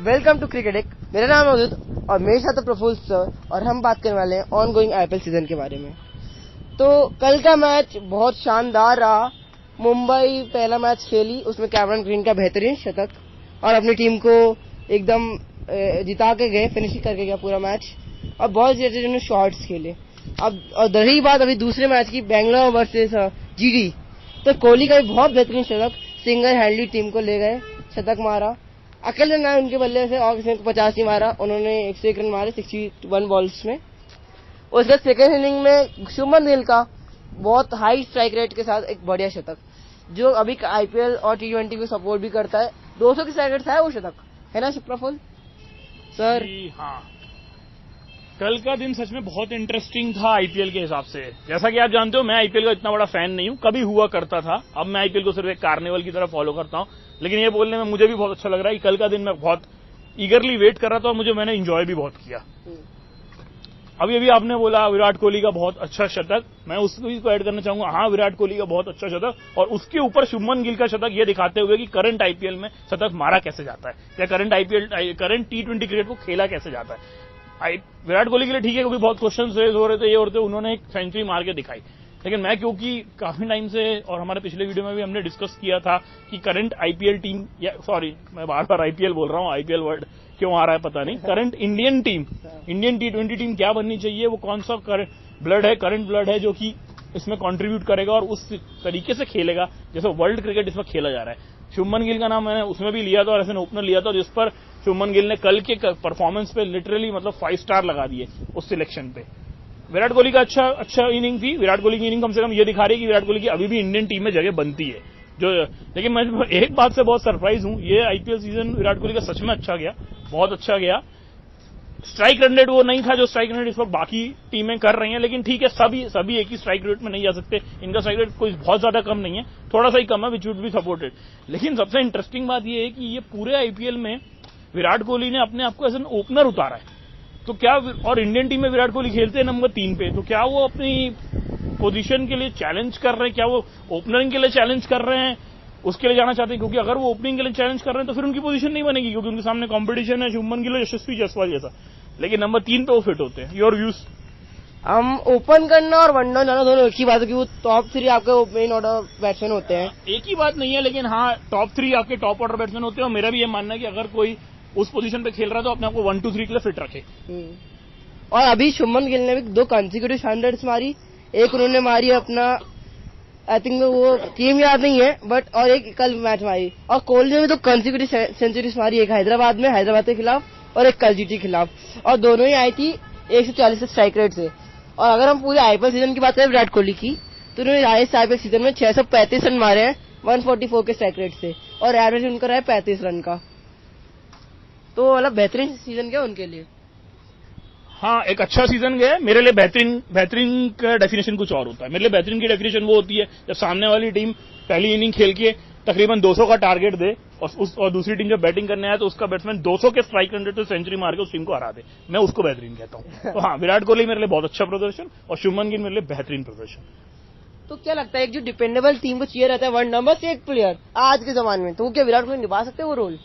Welcome to cricket. मेरा नाम है उदित और मेरे साथ प्रफुल्ल सर और हम बात करने वाले हैं ऑन गोइंग आईपीएल सीजन के बारे में। तो कल का मैच बहुत शानदार रहा। मुंबई पहला मैच खेली, उसमें कैमरन ग्रीन का बेहतरीन शतक और अपनी टीम को एकदम जिता के गए, फिनिश करके गया पूरा मैच और बहुत अच्छे उन्होंने शॉट्स खेले। अब और रही बात अभी दूसरे मैच की, बेंगलोर वर्सेस जीडी, तो कोहली का भी बहुत बेहतरीन शतक, सिंगल हैंडली टीम को ले गए, शतक मारा अकेले ना उनके बल्ले से और किसी को 50 नहीं मारा, उन्होंने 101 रन मारे 61 बॉल्स में। उसके सेकेंड इनिंग में शुभमन गिल का बहुत हाई स्ट्राइक रेट के साथ एक बढ़िया शतक, जो अभी आईपीएल और T20 को सपोर्ट भी करता है। 200 की स्ट्राइक रेट था वो शतक, है ना प्रफुल्ल सर? हाँ, कल का दिन सच में बहुत इंटरेस्टिंग था आईपीएल के हिसाब से। जैसा कि आप जानते हो, मैं आईपीएल का इतना बड़ा फैन नहीं हूं, कभी हुआ करता था। अब मैं आईपीएल को सिर्फ एक कार्निवल की तरह फॉलो करता हूं, लेकिन ये बोलने में मुझे भी बहुत अच्छा लग रहा है कि कल का दिन मैं बहुत ईगरली वेट कर रहा था और मैंने एंजॉय भी बहुत किया। अभी आपने बोला विराट कोहली का बहुत अच्छा शतक, मैं उसको ऐड करना चाहूंगा। हाँ, विराट कोहली का बहुत अच्छा शतक और उसके ऊपर शुभमन गिल का शतक, ये दिखाते हुए कि करंट आईपीएल में शतक मारा कैसे जाता है या करंट T20 क्रिकेट को खेला कैसे जाता है। विराट कोहली के लिए ठीक है, क्योंकि बहुत क्वेश्चन रेज हो रहे थे, ये हो रहे थे, उन्होंने एक सेंचुरी मार के दिखाई। लेकिन मैं, क्योंकि काफी टाइम से और हमारे पिछले वीडियो में भी हमने डिस्कस किया था कि करंट आईपीएल टीम, या सॉरी मैं बार बार आईपीएल बोल रहा हूं, आईपीएल वर्ड क्यों आ रहा है पता नहीं, current Indian team, Indian T20 team क्या बननी चाहिए, वो कौन सा करंट ब्लड है जो कि इसमें कंट्रीब्यूट करेगा और उस तरीके से खेलेगा जैसे वर्ल्ड क्रिकेट इसमें खेला जा रहा है। शुभमन गिल का नाम मैंने उसमें भी लिया था और ऐसे ओपनर लिया था, जिस पर शुभमन गिल ने कल के परफॉर्मेंस पे लिटरली मतलब 5 स्टार लगा दिए उस सिलेक्शन पे। विराट कोहली का अच्छा इनिंग थी। विराट कोहली की इनिंग कम से कम ये दिखा रही है कि विराट कोहली की अभी भी इंडियन टीम में जगह बनती है। लेकिन मैं एक बात से बहुत सरप्राइज हूं, ये आईपीएल सीजन विराट कोहली का सच में अच्छा गया, बहुत अच्छा गया। स्ट्राइक रेट वो नहीं था जो स्ट्राइक रेट इस वक्त बाकी टीमें कर रही हैं, लेकिन ठीक है, सभी एक ही स्ट्राइक रेट में नहीं जा सकते। इनका स्ट्राइक रेट कोई बहुत ज्यादा कम नहीं है, थोड़ा सा ही कम है, विच वुड बी सपोर्टेड। लेकिन सबसे इंटरेस्टिंग बात यह है कि ये पूरे आईपीएल में विराट कोहली ने अपने आप को एज एन ओपनर उतारा है। तो क्या, और इंडियन टीम में विराट कोहली खेलते हैं नंबर 3 पे, तो क्या वो अपनी पोजीशन के लिए चैलेंज कर रहे हैं, क्या वो ओपनरिंग के लिए चैलेंज कर रहे हैं, उसके लिए जाना चाहते हैं? क्योंकि अगर वो ओपनिंग के लिए चैलेंज कर रहे हैं तो फिर उनकी पोजीशन नहीं बनेगी, क्योंकि उनके सामने कंपटीशन है शुभमन गिल और यशस्वी जायसवाल जैसा। लेकिन नंबर 3 पे वो फिट होते हैं। Your views? हम ओपन करना और वन डाउन जाना दोनों एक ही बात है, कि वो टॉप 3 आपके मेन ऑर्डर बैट्समैन होते हैं। एक ही बात नहीं है, लेकिन हाँ, टॉप 3 आपके टॉप ऑर्डर बैट्समैन होते हैं। और मेरा भी ये मानना है कि अगर कोई उस पोजीशन पे खेल रहा है तो अपने आपको 1, 2, 3 के लिए फिट रखे। और अभी शुभमन गिल ने भी 2 कंसेक्यूटिव 100 मारी, एक उन्होंने मारी अपना आई थिंक वो टीम याद नहीं है बट, और एक कल मैच मारी। और कोहली ने भी 2 कंसेक्यूटिव सेंचुरीज मारी, एक हैदराबाद में हैदराबाद के खिलाफ और एक कल जीटी के खिलाफ, और दोनों ही आई थी 140 स्ट्राइक रेट से। और अगर हम पूरे आईपीएल सीजन की बात करें विराट कोहली की, तो उन्होंने इस आईपीएल सीजन में 635 रन मारे हैं 144 के स्ट्राइक रेट से, और एवरेज उनका रहा है 35 रन का। तो मतलब बेहतरीन सीजन गया उनके लिए। हाँ, एक अच्छा सीजन गया। मेरे लिए बेहतरीन का डेफिनेशन कुछ और होता है। मेरे लिए बेहतरीन की डेफिनेशन वो होती है जब सामने वाली टीम पहली इनिंग खेल के तकरीबन 200 का टारगेट दे और दूसरी टीम जब बैटिंग करने आए तो उसका बैट्समैन 200 के स्ट्राइक रेट से सेंचुरी मार के उस टीम को हरा दे। मैं उसको बेहतरीन कहता हूँ। तो हाँ, विराट कोहली मेरे लिए बहुत अच्छा प्रदर्शन और शुभमन गिल मेरे लिए बेहतरीन प्रदर्शन। तो क्या लगता है, एक जो डिपेंडेबल टीम को चाहिए रहता है वन नंबर से एक प्लेयर आज के जमाने में, तो क्या विराट कोहली निभा सकते हैं वो रोल?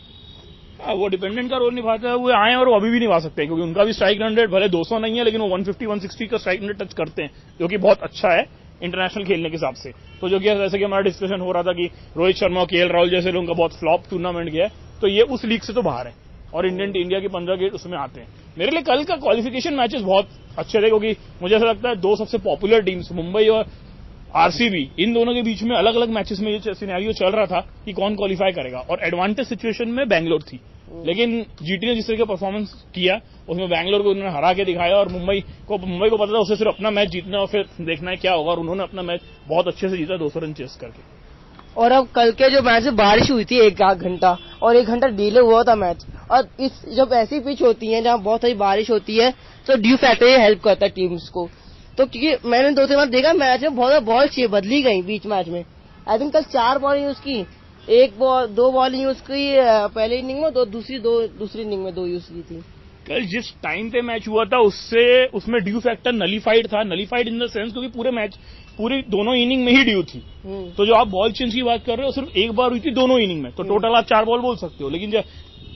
वो डिपेंडेंट का रोल निभाते हैं, वो आए और वो अभी भी निभा सकते हैं, क्योंकि उनका भी स्ट्राइक रेट भले 200 नहीं है, लेकिन वो 150-160 का स्ट्राइक रेट टच करते हैं, जो कि बहुत अच्छा है इंटरनेशनल खेलने के हिसाब से। तो जो कि जैसे कि हमारा डिस्कशन हो रहा था कि रोहित शर्मा और KL राहुल जैसे लोगों का बहुत फ्लॉप टूर्नामेंट गया है, तो ये उस लीग से तो बाहर है और इंडिया के 15 गेट उसमें आते हैं। मेरे लिए कल का क्वालिफिकेशन मैचेस बहुत अच्छे थे, क्योंकि मुझे ऐसा लगता है 2 सबसे पॉपुलर टीम्स मुंबई और आरसीबी, इन दोनों के बीच में अलग अलग मैचेस में ये सिनेरियो चल रहा था कि कौन क्वालिफाई करेगा, और एडवांटेज सिचुएशन में बैंगलोर थी। लेकिन जीटी ने जिस तरह का परफॉर्मेंस किया उसमें बैंगलोर को उन्होंने हरा के दिखाया, और मुंबई को पता था उसे सिर्फ अपना मैच जीतना और फिर देखना है क्या होगा, और उन्होंने अपना मैच बहुत अच्छे से जीता 200 रन चेस करके। और अब कल के जो मैच में बारिश हुई थी 1 घंटा और 1 घंटा डिले हुआ था मैच, और इस जब ऐसी पिच होती है जहाँ बहुत सारी बारिश होती है तो ड्यू फैक्टर हेल्प करता है टीम्स को। तो क्योंकि मैंने 2-3 बार देखा मैच में बहुत बॉल बदली गई बीच मैच में। आई थिंक कल 4 बॉल यूज की, 2 बॉल यूज की पहले इनिंग में, दूसरी इनिंग में 2 यूज की थी। कल जिस टाइम पे मैच हुआ था उसमें ड्यू फैक्टर नलीफाइड था, नलीफाइड इन द सेंस क्योंकि पूरी दोनों इनिंग में ही ड्यू थी। तो जो आप बॉल चेंज की बात कर रहे हो सिर्फ एक बार हुई थी दोनों इनिंग में, तो टोटल आप 4 बॉल बोल सकते हो। लेकिन जब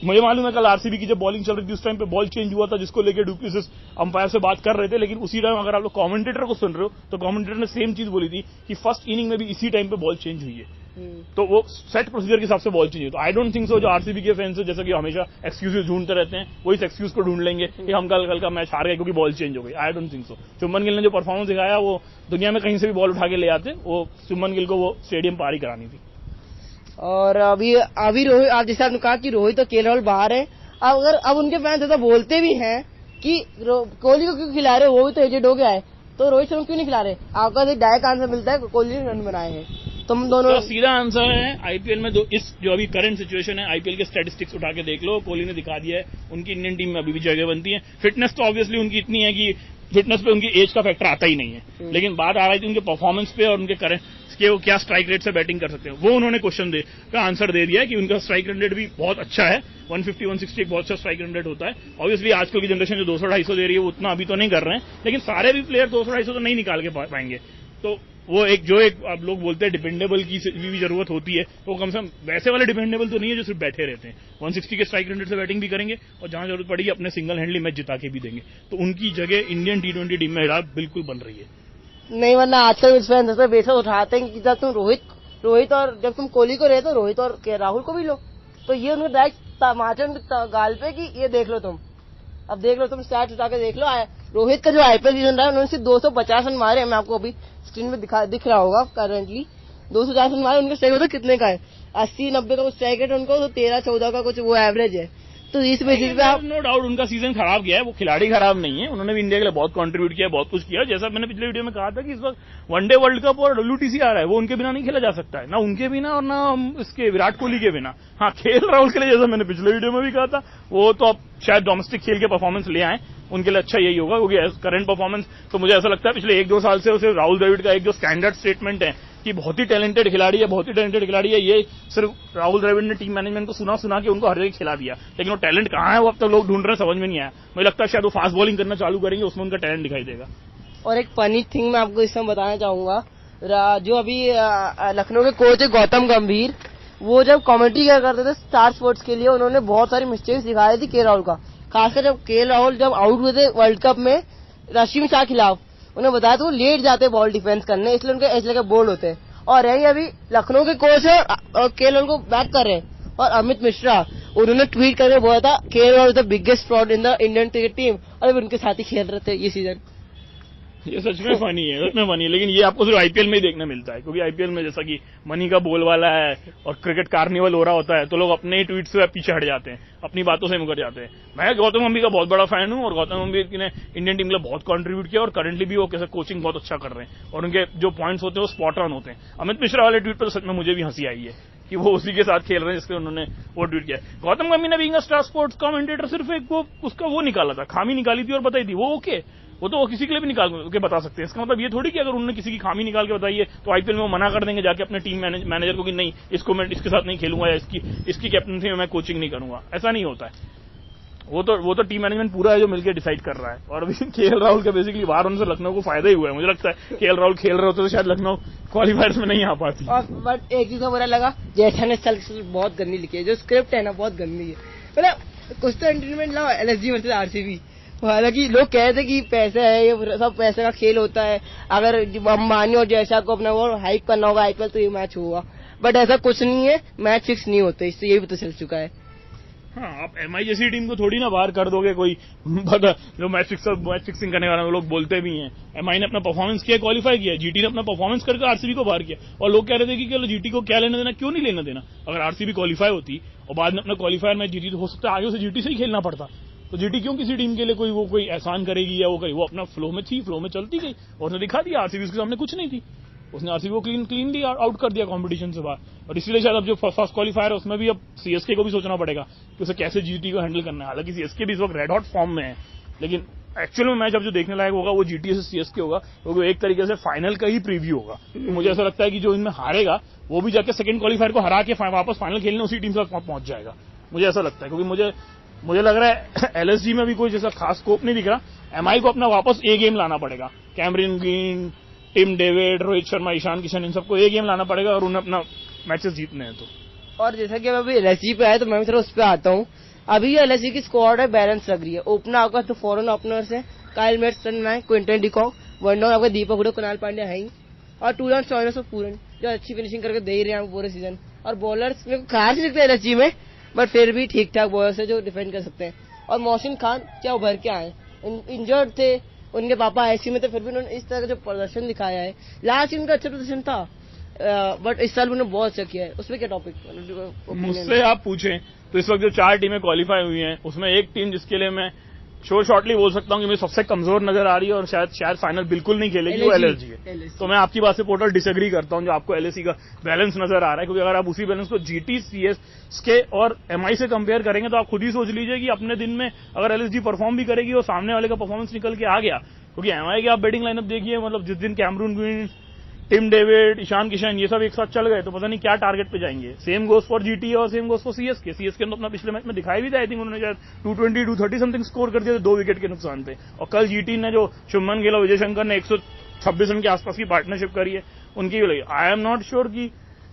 मुझे मालूम है कल आरसीबी की जब बॉलिंग चल रही थी उस टाइम पे बॉल चेंज हुआ था, जिसको लेके डुप्लेसिस अंपायर से बात कर रहे थे, लेकिन उसी टाइम अगर आप लोग कमेंटेटर को सुन रहे हो तो कमेंटेटर ने सेम चीज बोली थी कि फर्स्ट इनिंग में भी इसी टाइम पे बॉल चेंज हुई है। तो वो सेट प्रोसीजर के हिसाब से बॉल चेंज हुई। तो आई डोंट थिंक सो जो आरसीबी के फैंस है जैसा कि हमेशा एक्सक्यूजेस ढूंढते रहते हैं, वो इस एक्सक्यूज को ढूंढ लेंगे कि हम कल का मैच हार गए क्योंकि बॉल चेंज हो गई। I don't think so. Shubman Gill ने जो परफॉर्मेंस दिखाया वो दुनिया में कहीं से भी बॉल उठा के ले आते, वो शुभमन गिल को वो स्टेडियम पार ही करानी थी। और अभी रोहित, आप जैसे आपने कहा कि रोहित और केएल राहुल बाहर है, अब उनके फैंस ऐसा बोलते भी हैं कि कोहली को क्यों खिला रहे हो, वो भी तो एजेड हो गया है, तो रोहित शर्मा क्यों नहीं खिला रहे? आपका एक डायरेक्ट आंसर मिलता है, कोहली ने रन बनाए हैं। तुम दोनों तो सीधा आंसर है आईपीएल में इस जो अभी करंट सिचुएशन है, आईपीएल के स्टैटिस्टिक्स उठा के देख लो, कोहली ने दिखा दिया है उनकी इंडियन टीम में अभी भी जगह बनती है। फिटनेस तो ऑब्वियसली उनकी इतनी है कि फिटनेस पे उनकी एज का फैक्टर आता ही नहीं है, लेकिन बात आ रही थी उनके परफॉर्मेंस पे और उनके करंट कि वो क्या स्ट्राइक रेट से बैटिंग कर सकते हैं। वो उन्होंने क्वेश्चन का आंसर दे दिया है कि उनका स्ट्राइक रेट भी बहुत अच्छा है, 150-160 एक बहुत अच्छा स्ट्राइक रेट होता है। ऑब्वियसली आजकल की जनरेशन जो 200-250 दे रही है वो उतना अभी तो नहीं कर रहे हैं, लेकिन सारे भी प्लेयर 200-250 तो नहीं निकाल के पाएंगे। तो वो एक आप लोग बोलते हैं डिपेंडेबल की भी जरूरत होती है, तो कम से कम वैसे वाले डिपेंडेबल तो नहीं है जो सिर्फ बैठे रहते हैं। 160 के स्ट्राइक रेट से बैटिंग भी करेंगे और जहां जरूरत पड़ेगी अपने सिंगल हैंडली मैच जिता के भी देंगे। तो उनकी जगह इंडियन T20 टीम में बिल्कुल बन रही है। नहीं, वरना आजकल फैंस ऐसा बेसस उठाते हैं कि जब तुम रोहित और जब तुम कोहली को रहे तो रोहित और राहुल को भी लो, तो ये उन्हें डायरेक्ट तमाचे गाल पे कि ये देख लो तुम, अब देख लो तुम स्टैट्स उठा के देख लो। रोहित का जो आईपीएल सीजन रहा है उन्होंने सिर्फ 250 रन मारे, मैं आपको अभी स्क्रीन पे दिख रहा होगा करंटली 250 रन मारे। उनका स्ट्राइक रेट कितने का है? 80-90 का स्ट्राइक रेट उनको, तो 13-14 का कुछ वो एवरेज है। तो इस बेसिस पे आप नो डाउट उनका सीजन खराब गया है, वो खिलाड़ी खराब नहीं है, उन्होंने भी इंडिया के लिए बहुत कंट्रीब्यूट किया, बहुत कुछ किया। जैसा मैंने पिछले वीडियो में कहा था कि इस वक्त वनडे वर्ल्ड कप और WTC आ रहा है, वो उनके बिना नहीं खेला जा सकता है, ना उनके बिना और ना इसके विराट कोहली के बिना। हाँ, केएल राहुल के लिए जैसा मैंने पिछले वीडियो में भी कहा था, वो तो अब शायद डोमेस्टिक खेल के परफॉर्मेंस ले आए, उनके लिए अच्छा यही होगा, क्योंकि करंट परफॉर्मेंस तो मुझे ऐसा लगता है पिछले 1-2 साल से उसे राहुल द्रविड़ का एक जो स्टैंडर्ड स्टेटमेंट है कि बहुत ही टैलेंटेड खिलाड़ी है, ये सिर्फ राहुल द्रविड़ ने टीम मैनेजमेंट को सुना के उनको हर जगह खिला दिया, लेकिन वो टैलेंट कहाँ है वो अब तक लोग ढूंढ रहे हैं, समझ में नहीं आया। मुझे लगता है शायद वो फास्ट बॉलिंग करना चालू करेंगे, उसमें उनका टैलेंट दिखाई देगा। और एक फनी थिंग मैं आपको इस समय बताना चाहूंगा, जो अभी लखनऊ के कोच है गौतम गंभीर, वो जब कमेंट्री क्या करते थे स्टार स्पोर्ट्स के लिए, उन्होंने बहुत सारी मिस्टेक्स दिखाई थी केएल राहुल का, खासकर जब केएल राहुल जब आउट हुए थे वर्ल्ड कप में रशीम शाह खिलाफ, उन्हें बताया था वो लेट जाते बॉल डिफेंस करने, इसलिए उनके ऐसे लगे बोल्ड होते हैं। और यही अभी लखनऊ के कोच है और केएल राहुल को बैक कर रहे हैं। और अमित मिश्रा उन्होंने ट्वीट करके बोला था KL Rahul is the biggest fraud in the Indian cricket team, और अभी उनके साथ ही खेल रहे थे ये सीजन। ये सच में फनी है, लेकिन ये आपको सिर्फ आईपीएल में ही देखने मिलता है, क्योंकि आईपीएल में जैसा कि मनी का बोलवाला है और क्रिकेट कार्निवल हो रहा होता है, तो लोग अपने ही ट्वीट से पीछे हट जाते हैं, अपनी बातों से मुकर जाते हैं। मैं गौतम गंभीर का बहुत बड़ा फैन हूं और गौतम गंभीर ने इंडियन टीम के लिए बहुत कंट्रीब्यूट किया और करंटली भी वो कैसे कोचिंग बहुत अच्छा कर रहे हैं और उनके जो पॉइंट्स होते हैं वो स्पॉट ऑन होते हैं। अमित मिश्रा वाले ट्वीट पर सच में मुझे भी हंसी आई है कि वो उसी के साथ खेल रहे हैं जिसके उन्होंने वो ट्वीट किया। गौतम गंभीर ने being a star sports commentator सिर्फ एक वो उसका वो निकाला था, खामी निकाली थी और बताई थी, वो ओके, वो तो वो किसी के लिए भी निकाल के बता सकते हैं। इसका मतलब ये थोड़ी कि अगर उन्होंने किसी की खामी निकाल के बताई है तो आईपीएल में वो मना कर देंगे जाके अपने टीम मैनेजर को कि नहीं इसको मैं इसके साथ नहीं खेलूंगा या इसकी कैप्टनसी में मैं कोचिंग नहीं करूंगा। ऐसा नहीं होता है, वो तो टीम मैनेजमेंट पूरा है जो मिलकर डिसाइड कर रहा है। और अभी केएल राहुल का बेसिकली बाहर होने से लखनऊ को फायदा ही हुआ है। मुझे लगता है केएल राहुल खेल रहे होते तो शायद लखनऊ क्वालिफायर्स में नहीं आ पाती। बट एक चीज का बुरा लगा, जैसा ने बहुत गंदी लिखी है, जो स्क्रिप्ट है ना बहुत गंदी है। मतलब कुछ तो एंटरटेनमेंट लाओ, LSG वर्सेस आरसीबी। हालांकि लोग कहते हैं कि पैसा है, ये सब पैसे का खेल होता है, अगर अंबानी और जैसा को अपना वो हाइप करना होगा आईपीएल तो ये मैच होगा, बट ऐसा कुछ नहीं है, मैच फिक्स नहीं होते, इससे ये भी तो चल चुका है। हाँ, आप एमआई जैसी टीम को थोड़ी ना बाहर कर दोगे, कोई जो मैच फिक्सिंग करने वाले लोग बोलते भी हैं। एमआई ने अपना परफॉर्मेंस किया, क्वालिफाई किया, जीटी ने अपना परफॉर्मेंस करके आरसीबी को बाहर किया और लोग कह रहे थे कि चलो जीटी को क्या लेना देना, क्यों नहीं लेना देना। अगर आरसीबी क्वालिफाई होती और बाद में अपना क्वालिफायर मैच जीती तो हो सकता है आगे से जीटी से ही खेलना पड़ता, तो जीटी क्यों किसी टीम के लिए कोई एहसान करेगी या वो अपना फ्लो में थी, फ्लो में चलती गई और उसने दिखा दिया आरसीबी उसके सामने कुछ नहीं थी, उसने आरसीबी को क्लीनली आउट कर दिया कंपटीशन से बाहर। और इसलिए शायद अब जो फर्स्ट क्वालिफायर है उसमें भी अब सीएसके को भी सोचना पड़ेगा कि उसे कैसे जीटी को हैंडल करना है। हालांकि सीएसके भी इस वक्त रेड हॉट फॉर्म में है, लेकिन एक्चुअल में मैच अब जो देखने लायक होगा वो जीटी से सीएसके होगा, क्योंकि एक तरीके से फाइनल का ही प्रीव्यू होगा। तो मुझे ऐसा लगता है कि जो इनमें हारेगा वो भी जाके सेकंड क्वालिफायर को हरा के वापस फाइनल खेलने उसी टीम से पहुंच जाएगा, मुझे ऐसा लगता है। क्योंकि मुझे लग रहा है एलएसजी में भी कोई जैसा खास स्कोप नहीं दिख रहा। एमआई को अपना वापस ए गेम लाना पड़ेगा, Cameron Green, Tim David, Rohit Sharma, Ishan Kishan, इन सबको ए गेम लाना पड़ेगा और उन्हें अपना मैचेस जीतने हैं। तो और जैसा कि अभी एलएसजी पे आया तो मैं भी थोड़ा उस पर आता हूँ। अभी एलएसजी की स्क्वाड है बैलेंस लग रही है। ओपनर आपका तो फॉरेन ओपनर्स है, काइल मेट्सन है, क्विंटन डिकॉक, वन डाउन आपका दीपक हुडा, कुणाल पांड्या है ही, और टू डाउन चॉइस ऑफ पूरन जो अच्छी फिनिशिंग करके दे ही रहे हैं पूरे सीजन। और बॉलर्स मेरे को खास नहीं लगता एलएसजी में, बट फिर भी ठीक ठाक बॉलर्स है जो डिफेंड कर सकते हैं। और मोहसिन खान क्या उभर के आए, इंजर्ड थे, उनके पापा आईसीयू में थे, फिर भी उन्होंने इस तरह का जो प्रदर्शन दिखाया है। लास्ट इनका अच्छा प्रदर्शन था, बट इस साल उन्होंने बहुत अच्छा किया है। उसमें क्या टॉपिक मुझसे आप पूछें तो इस वक्त जो 4 टीमें क्वालिफाई हुई हैं उसमें एक टीम जिसके लिए मैं शॉर्टली बोल सकता हूं कि मुझे सबसे कमजोर नजर आ रही है और शायद फाइनल बिल्कुल नहीं खेलेगी, वो एलएसजी है। तो मैं आपकी बात से टोटल डिसएग्री करता हूं जो आपको एलएसजी का बैलेंस नजर आ रहा है, क्योंकि अगर आप उसी बैलेंस को जीटी, सीएसके और एमआई से कंपेयर करेंगे तो आप खुद ही सोच लीजिए कि अपने दिन में अगर एलएसजी परफॉर्म भी करेगी और सामने वाले का परफॉर्मेंस निकल के आ गया, क्योंकि एमआई की आप बैटिंग लाइनअप देखिए, मतलब जिस दिन Cameron Green, Tim David, Ishan Kishan ये सब एक साथ चल गए तो पता नहीं क्या टारगेट पे जाएंगे। सेम गोस फॉर जीटी और same goes for CSK. CSK ने अपना पिछले मैच में दिखाई भी था, आई थिंक उन्होंने शायद 220, 230 समथिंग स्कोर कर दिया 2 विकेट के नुकसान पे। और कल जीटी ने जो शुभमन गिल और विजय शंकर ने 126 रन के आसपास की पार्टनरशिप करी है उनकी भी लगी। आई एम नॉट श्योर कि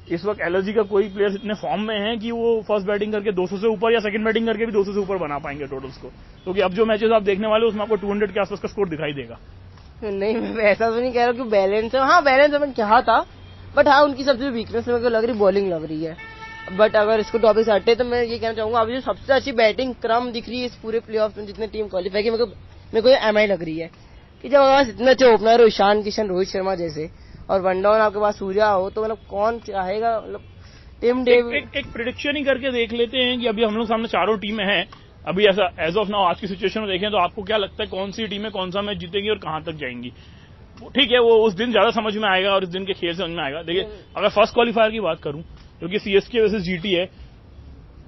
इस वक्त एलएसजी का कोई प्लेयर इतने फॉर्म में है कि वो फर्स्ट बैटिंग करके 200 से ऊपर या सेकंड बैटिंग करके भी 200 से ऊपर बना पाएंगे टोटल्स को, क्योंकि अब जो मैचेस आप देखने वाले उसमें आपको 200 के आसपास का स्कोर दिखाई देगा। नहीं, मैं ऐसा तो नहीं कह रहा कि बैलेंस है। हाँ बैलेंस है, मैंने कहा था, बट हाँ उनकी सबसे वीकनेस मेरे को लग रही बॉलिंग लग रही है। बट अगर इसको टॉपिक से हटे तो मैं ये कहना चाहूंगा अभी जो सबसे अच्छी बैटिंग क्रम दिख रही है इस पूरे प्लेऑफ में जितने टीम क्वालिफाई की, मेरे को एमआई लग रही है कि जब हमारे पास इतने अच्छे ओपनर हो, ईशान किशन, रोहित शर्मा जैसे, और वन डाउन आपके पास सूर्या हो, तो मतलब कौन चाहेगा, मतलब टीम डेविड। एक प्रिडिक्शन ही करके देख लेते हैं कि अभी हम लोग सामने चारों टीमें हैं, अभी ऐसा एज ऑफ नाउ आज की सिचुएशन में देखें तो आपको क्या लगता है कौन सी टीमें कौन सा मैच जीतेंगी और कहां तक जाएंगी? ठीक है, वो उस दिन ज्यादा समझ में आएगा और इस दिन के खेल समझ में आएगा। देखिए अगर फर्स्ट क्वालिफायर की बात करूं क्योंकि सीएसके वर्सेस जीटी है,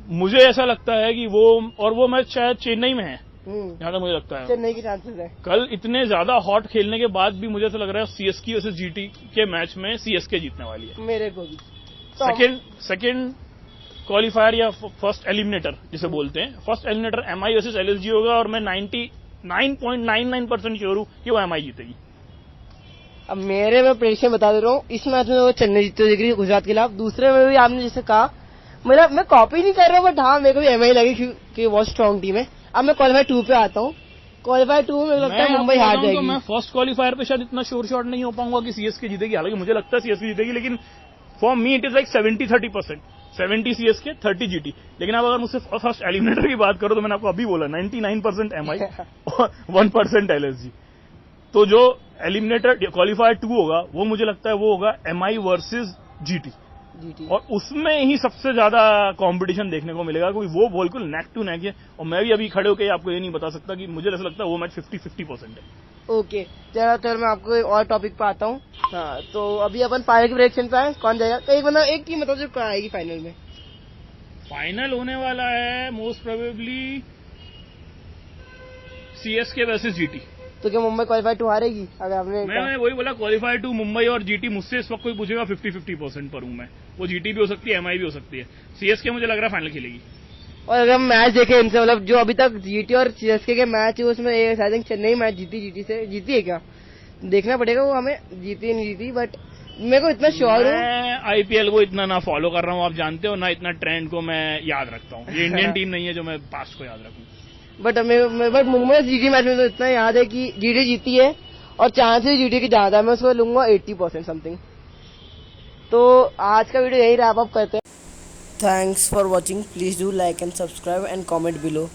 मुझे ऐसा लगता है कि वो मैच शायद चेन्नई में है, जहां तक मुझे लगता है चेन्नई की चांसेस है। कल इतने ज्यादा हॉट खेलने के बाद भी मुझे ऐसा लग रहा है सीएसके वर्सेस जीटी के मैच में सीएसके जीतने वाली है। मेरे को भी सेकेंड क्वालिफायर या फर्स्ट एलिमिनेटर जिसे बोलते हैं, first eliminator MI versus LSG होगा और मैं 99.99% श्योर हूं कि वो एमआई जीतेगी। अब मेरे मैं प्रेडिक्शन बता दे रहा हूँ, इस मैच में वो चेन्नई जीती दिख रही है गुजरात के खिलाफ। दूसरे में भी आपने जैसे कहा, मतलब मैं कॉपी नहीं कर रहा हूँ, बट हाँ मेरे को भी एमआई लगी कि बहुत स्ट्रॉन्ग टीम है। अब मैं क्वालिफाई 2 पे आता हूँ। क्वालिफाई 2 में लगता है मुंबई हार जाएगी। मैं फर्स्ट क्वालिफायर पे शायद इतना श्योर शॉट नहीं हो पाऊंगा कि सीएसके जीतेगी, हालांकि मुझे लगता है सीएसके जीतेगी, लेकिन for me it is like 70-30%, 70 CSK 30 GT. लेकिन अब अगर मुझसे फर्स्ट एलिमिनेटर की बात करो तो मैंने आपको अभी बोला 99% एमआई और 1% एलएसजी। तो जो एलिमिनेटर क्वालिफायर 2 होगा वो मुझे लगता है वो होगा एमआई वर्सेस जीटी, और उसमें ही सबसे ज्यादा कंपटीशन देखने को मिलेगा, क्योंकि वो बिल्कुल नेक टू नेक है। और मैं भी अभी खड़े होकर आपको ये नहीं बता सकता कि मुझे ऐसा लगता है वो मैच 50-50% है। ओके, चलो मैं आपको एक और टॉपिक पे आता हूँ। हाँ, तो अभी अपन फाइनल की प्रेडिक्शन पे आए, कौन जाएगा? तो एक टीम बताओ जो कौन आएगी फाइनल में। फाइनल होने वाला है most probably CSK versus GT. तो क्या मुंबई क्वालिफाई 2 हारेगी? अगर आपने मैं वही बोला, क्वालिफाई 2 मुंबई और जीटी। मुझसे इस वक्त कोई पूछेगा 50-50% पर हूं मैं। वो जीटी भी हो सकती है, एमआई भी हो सकती है। सीएसके मुझे लग रहा है फाइनल खेलेगी। और अगर हम मैच देखें इनसे, मतलब जो अभी तक जीटी और सीएसके के मैच है उसमें आई थिंक चेन्नई मैच जीती है क्या? देखना पड़ेगा वो हमें, जीती नहीं जीती, बट मेरे को इतना श्योर हूँ। मैं आईपीएल को इतना ना फॉलो कर रहा हूँ, आप जानते हो, ना इतना ट्रेंड को मैं याद रखता हूँ। ये इंडियन टीम नहीं है जो मैं पास्ट को याद रखूँ। बट मुंबई जीटी मैच में तो इतना याद है कि जीटी जीती है और चांसेस जीटी की ज्यादा है। मैं उसको लूंगा 80% समथिंग। तो आज का वीडियो यही रैप अप करते हैं। Thanks for watching. Please do like and subscribe and comment below.